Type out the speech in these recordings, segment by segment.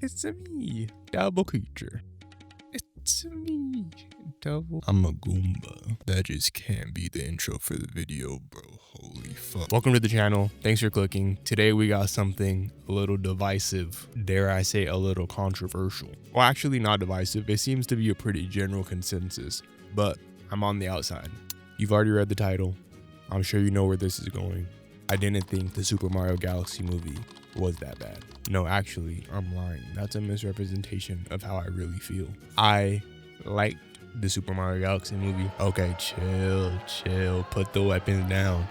It's me, Double Creature. It's me, Double. I'm a Goomba. That just can't be the intro for the video, bro. Holy fuck. Welcome to the channel. Thanks for clicking. Today we got something a little divisive, dare I say a little controversial. Well, actually not divisive. It seems to be a pretty general consensus, but I'm on the outside. You've already read the title. I'm sure you know where this is going. I didn't think the Super Mario Galaxy movie was that bad. No, actually, I'm lying. That's a misrepresentation of how I really feel. I liked the Super Mario Galaxy movie. Okay, chill. Put the weapons down.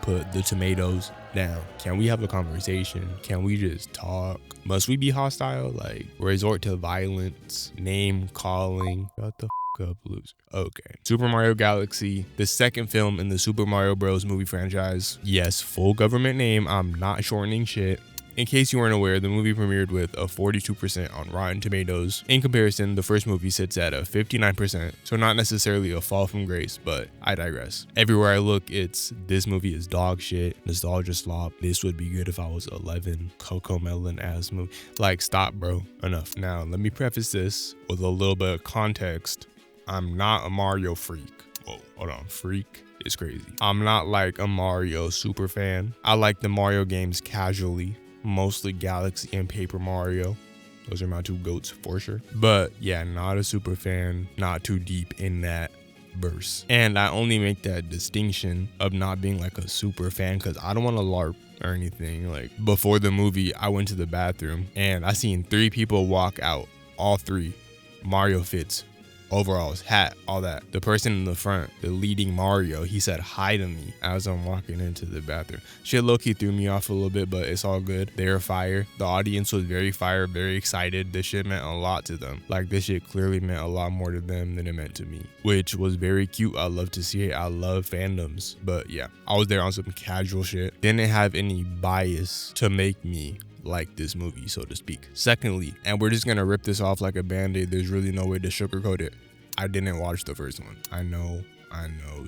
Put the tomatoes down. Can we have a conversation? Can we just talk? Must we be hostile? Like, resort to violence, name calling? Shut the up, loser. Okay. Super Mario Galaxy, the second film in the Super Mario Bros. Movie franchise. Yes, full government name. I'm not shortening shit. In case you weren't aware, the movie premiered with a 42% on Rotten Tomatoes. In comparison, the first movie sits at a 59%, so not necessarily a fall from grace, but I digress. Everywhere I look, it's this movie is dog shit, nostalgia slop, this would be good if I was 11, Coco Melon ass movie. Like, stop, bro. Enough. Now, let me preface this with a little bit of context. I'm not a Mario freak. Whoa, hold on, freak is crazy. I'm not like a Mario super fan. I like the Mario games casually, mostly Galaxy and Paper Mario. Those are my two goats for sure. But yeah, not a super fan, not too deep in that verse. And I only make that distinction of not being like a super fan because I don't want to LARP or anything. Like, before the movie, I went to the bathroom and I seen 3 people walk out, all 3 Mario fits, overalls, hat, all that. The person in the front, the leading Mario, he said hi to me as I'm walking into the bathroom. Shit low-key threw me off a little bit, but it's all good. They were fire. The audience was very fire, very excited. This shit meant a lot to them. Like, this shit clearly meant a lot more to them than it meant to me, which was very cute. I love to see it. I love fandoms. But yeah, I was there on some casual shit. Didn't have any bias to make me like this movie, so to speak. Secondly, and we're just gonna rip this off like a band-aid, there's really no way to sugarcoat it, I didn't watch the first one. I know,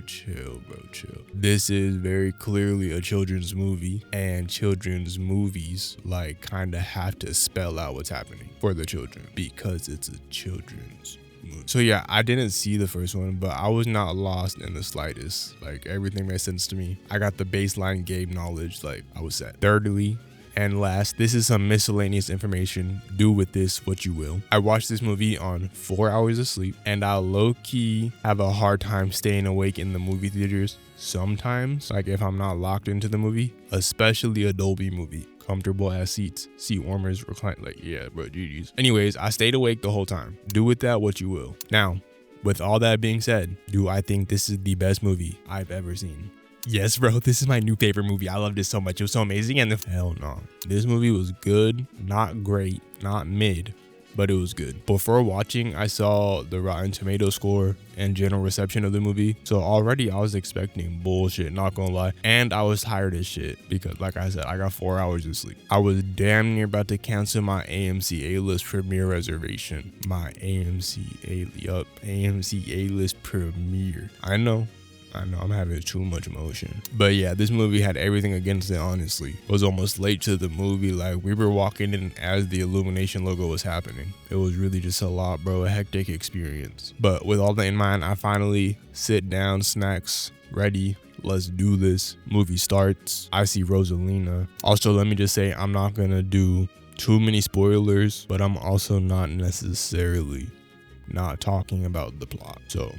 chill, bro, chill. This is very clearly a children's movie, and children's movies like kind of have to spell out what's happening for the children because it's a children's movie. So yeah, I didn't see the first one, but I was not lost in the slightest. Like, everything made sense to me. I got the baseline game knowledge, like, I was set. Thirdly, and last, this is some miscellaneous information. Do with this what you will. I watched this movie on 4 hours of sleep, and I low-key have a hard time staying awake in the movie theaters sometimes, like if I'm not locked into the movie, especially a Dolby movie. Comfortable ass seats, seat warmers, recline, like, yeah, bro, GG's. Anyways, I stayed awake the whole time. Do with that what you will. Now, with all that being said, do I think this is the best movie I've ever seen? Yes, bro, this is my new favorite movie. I loved this so much. It was so amazing. And hell no. This movie was good, not great, not mid, but it was good. Before watching, I saw the Rotten Tomato score and general reception of the movie. So already I was expecting bullshit, not gonna lie. And I was tired as shit because, like I said, I got 4 hours of sleep. I was damn near about to cancel my AMC A-List premiere reservation. My AMC A-List premiere. I know I'm having too much emotion. But yeah, this movie had everything against it, honestly. I was almost late to the movie. Like, we were walking in as the Illumination logo was happening. It was really just a lot, bro. A hectic experience. But with all that in mind, I finally sit down, snacks ready. Let's do this. Movie starts. I see Rosalina. Also, let me just say, I'm not gonna do too many spoilers, but I'm also not necessarily not talking about the plot. So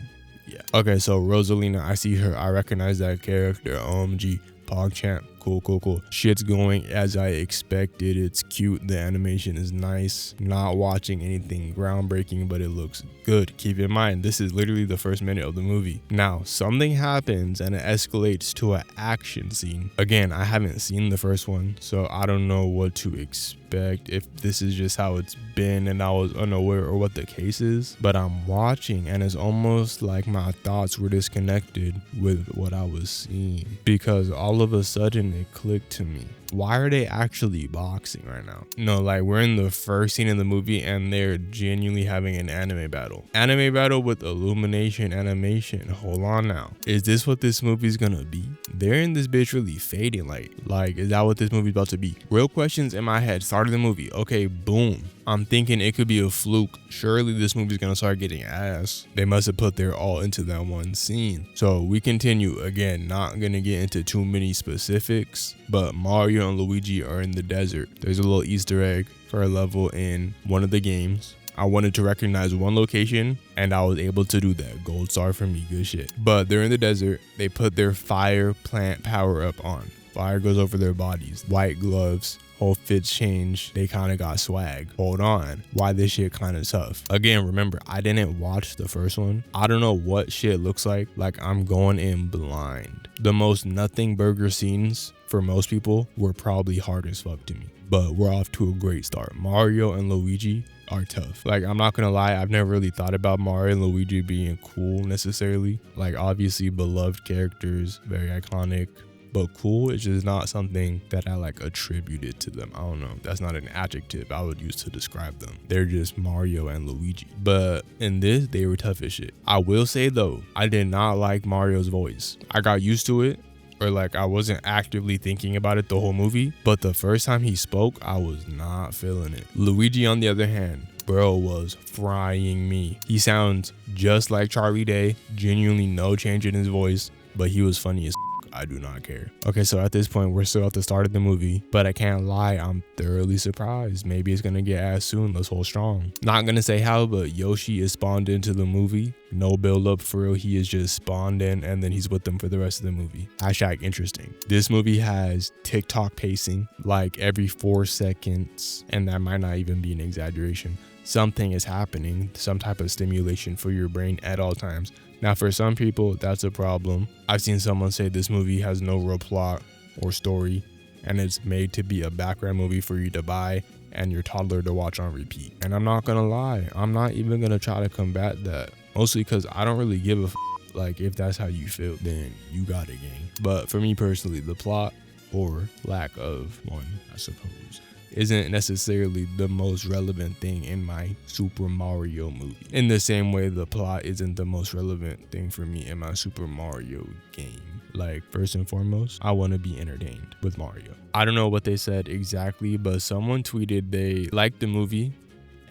yeah. Okay, so Rosalina, I see her. I recognize that character. OMG, PogChamp. Cool. Shit's going as I expected. It's cute. The animation is nice. Not watching anything groundbreaking, but it looks good. Keep in mind, this is literally the first minute of the movie. Now, something happens and it escalates to an action scene. Again, I haven't seen the first one, so I don't know what to expect, if this is just how it's been and I was unaware or what the case is. But I'm watching and it's almost like my thoughts were disconnected with what I was seeing, because all of a sudden it clicked to me. Why are they actually boxing right now? No, like we're in the first scene in the movie and they're genuinely having an anime battle. Anime battle with Illumination animation. Hold on now. Is this what this movie's gonna be? They're in this bitch really fading light. Like, is that what this movie's about to be? Real questions in my head. Start of the movie. Okay, boom. I'm thinking it could be a fluke. Surely this movie's gonna start getting ass. They must have put their all into that one scene. So we continue. Again, not gonna get into too many specifics, but Mario and Luigi are in the desert. There's a little Easter egg for a level in one of the games. I wanted to recognize one location and I was able to do that. Gold star for me, good shit. But they're in the desert. They put their fire plant power up on. Fire goes over their bodies. White gloves. Whole fits change. They kind of got swag. Hold on. Why this shit kind of tough? Again, remember, I didn't watch the first one. I don't know what shit looks like. Like, I'm going in blind. The most nothing burger scenes for most people were probably hard as fuck to me. But we're off to a great start. Mario and Luigi are tough. Like, I'm not gonna lie, I've never really thought about Mario and Luigi being cool necessarily. Like, obviously beloved characters, very iconic. But cool is just not something that I like attributed to them. I don't know. That's not an adjective I would use to describe them. They're just Mario and Luigi. But in this, they were tough as shit. I will say though, I did not like Mario's voice. I got used to it, or like I wasn't actively thinking about it the whole movie. But the first time he spoke, I was not feeling it. Luigi, on the other hand, bro was frying me. He sounds just like Charlie Day. Genuinely no change in his voice, but he was funny as I do not care. Okay, so at this point, we're still at the start of the movie, but I can't lie, I'm thoroughly surprised. Maybe it's gonna get ass soon. Let's hold strong. Not gonna say how, but Yoshi is spawned into the movie. No build up for real. He is just spawned in and then he's with them for the rest of the movie. Hashtag interesting. This movie has TikTok pacing like every 4 seconds, and that might not even be an exaggeration. Something is happening, some type of stimulation for your brain at all times. Now, for some people, that's a problem. I've seen someone say this movie has no real plot or story, and it's made to be a background movie for you to buy and your toddler to watch on repeat. And I'm not gonna lie, I'm not even gonna try to combat that. Mostly because I don't really give a f. Like, if that's how you feel, then you got it, gang. But for me personally, the plot, or lack of one, I suppose, isn't necessarily the most relevant thing in my Super Mario movie. In the same way, the plot isn't the most relevant thing for me in my Super Mario game. Like, first and foremost, I want to be entertained with Mario. I don't know what they said exactly, but someone tweeted they liked the movie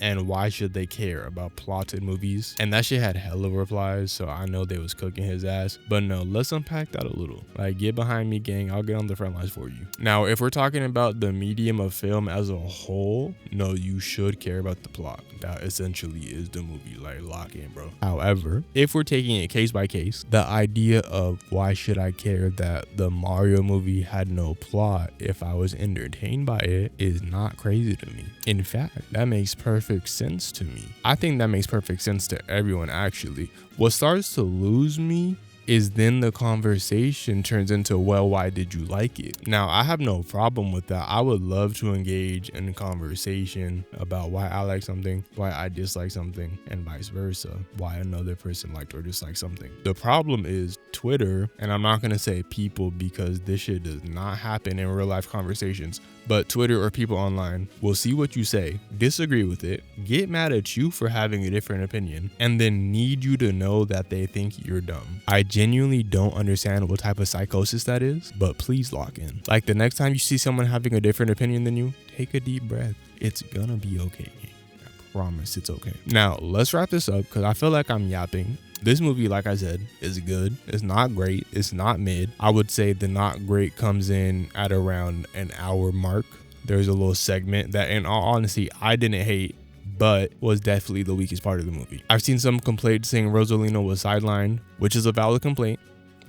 and why should they care about plots in movies? And that shit had hella replies, so I know they was cooking his ass. But no, let's unpack that a little. Like, get behind me, gang. I'll get on the front lines for you. Now, if we're talking about the medium of film as a whole, no, you should care about the plot. That essentially is the movie. Like, lock in, bro. However, if we're taking it case by case, the idea of why should I care that the Mario movie had no plot if I was entertained by it is not crazy to me. In fact, that makes perfect sense to me. I think that makes perfect sense to everyone, actually. What starts to lose me is then the conversation turns into, well, why did you like it? Now, I have no problem with that. I would love to engage in a conversation about why I like something, why I dislike something, and vice versa, why another person liked or disliked something. The problem is Twitter, and I'm not gonna say people because this shit does not happen in real life conversations, but Twitter or people online will see what you say, disagree with it, get mad at you for having a different opinion, and then need you to know that they think you're dumb. I genuinely don't understand what type of psychosis that is, but please lock in. Like, the next time you see someone having a different opinion than you, take a deep breath. It's gonna be okay. I promise it's okay. Now, let's wrap this up because I feel like I'm yapping. This movie, like I said, is good. It's not great. It's not mid. I would say the not great comes in at around an hour mark. There's a little segment that, in all honesty, I didn't hate, but was definitely the weakest part of the movie. I've seen some complaints saying Rosalina was sidelined, which is a valid complaint.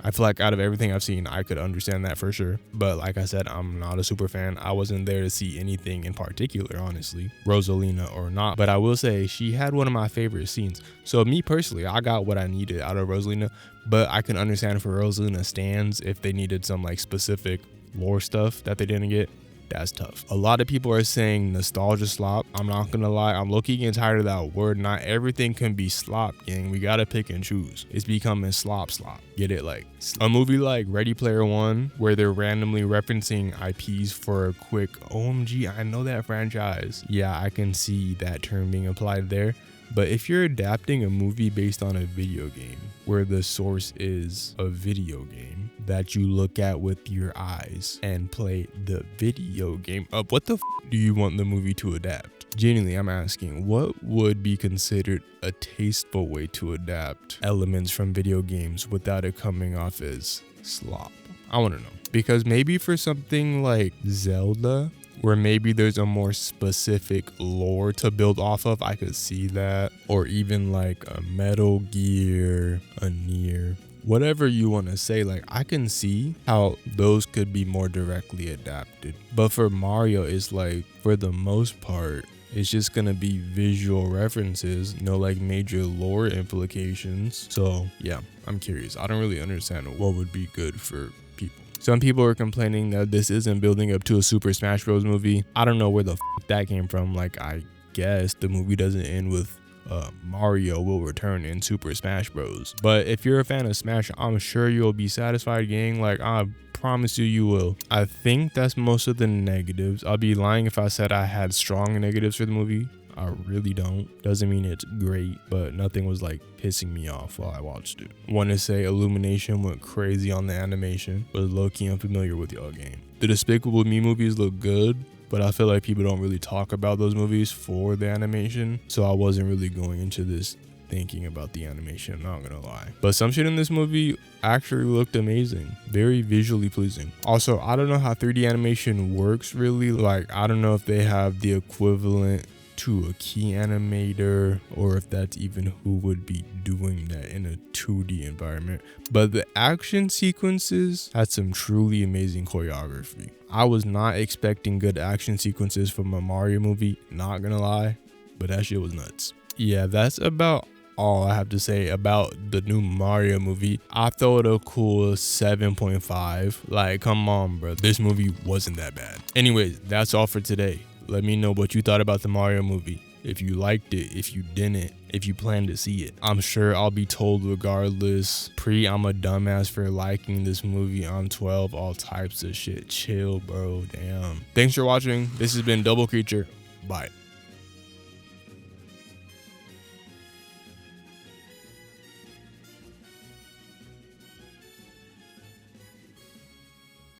I feel like out of everything I've seen, I could understand that for sure. But like I said, I'm not a super fan. I wasn't there to see anything in particular, honestly, Rosalina or not. But I will say she had one of my favorite scenes. So me personally, I got what I needed out of Rosalina, but I can understand for Rosalina stans if they needed some like specific lore stuff that they didn't get. that's tough. A lot of people are saying nostalgia slop. I'm not gonna lie, I'm low-key getting tired of that word. Not everything can be slop, gang. We gotta pick and choose. It's becoming slop. Get it? Like a movie like Ready Player One, where they're randomly referencing IPs for a quick OMG, I know that franchise. Yeah, I can see that term being applied there. But if you're adapting a movie based on a video game, where the source is a video game that you look at with your eyes and play the video game, what the do you want the movie to adapt? Genuinely, I'm asking, what would be considered a tasteful way to adapt elements from video games without it coming off as slop? I want to know. Because maybe for something like Zelda, where maybe there's a more specific lore to build off of, I could see that. Or even like a Metal Gear, a Nier, whatever you want to say, like I can see how those could be more directly adapted. But for Mario, it's like, for the most part, it's just gonna be visual references, no like major lore implications. So yeah, I'm curious. I don't really understand what would be good for people. Some people are complaining that this isn't building up to a Super Smash Bros. Movie. I don't know where the that came from. Like, I guess the movie doesn't end with Mario will return in Super Smash Bros. But if you're a fan of Smash, I'm sure you'll be satisfied, gang. Like, I promise you will. I think that's most of the negatives. I'll be lying if I said I had strong negatives for the movie. I really don't. Doesn't mean it's great, but nothing was like pissing me off while I watched it. Want to say Illumination went crazy on the animation, but low-key unfamiliar with y'all game. The Despicable Me movies look good, but I feel like people don't really talk about those movies for the animation, so I wasn't really going into this thinking about the animation, not gonna lie. But some shit in this movie actually looked amazing, very visually pleasing. Also, I don't know how 3D animation works really. Like, I don't know if they have the equivalent to a key animator, or if that's even who would be doing that in a 2D environment. But the action sequences had some truly amazing choreography. I was not expecting good action sequences from a Mario movie, not gonna lie, but that shit was nuts. Yeah, that's about all I have to say about the new Mario movie. I throw it a cool 7.5. Like, come on, bro. This movie wasn't that bad. Anyways, that's all for today. Let me know what you thought about the Mario movie. If you liked it, if you didn't, if you plan to see it. I'm sure I'll be told regardless. I'm a dumbass for liking this movie. I'm 12, all types of shit. Chill, bro. Damn. Thanks for watching. This has been Double Creature. Bye.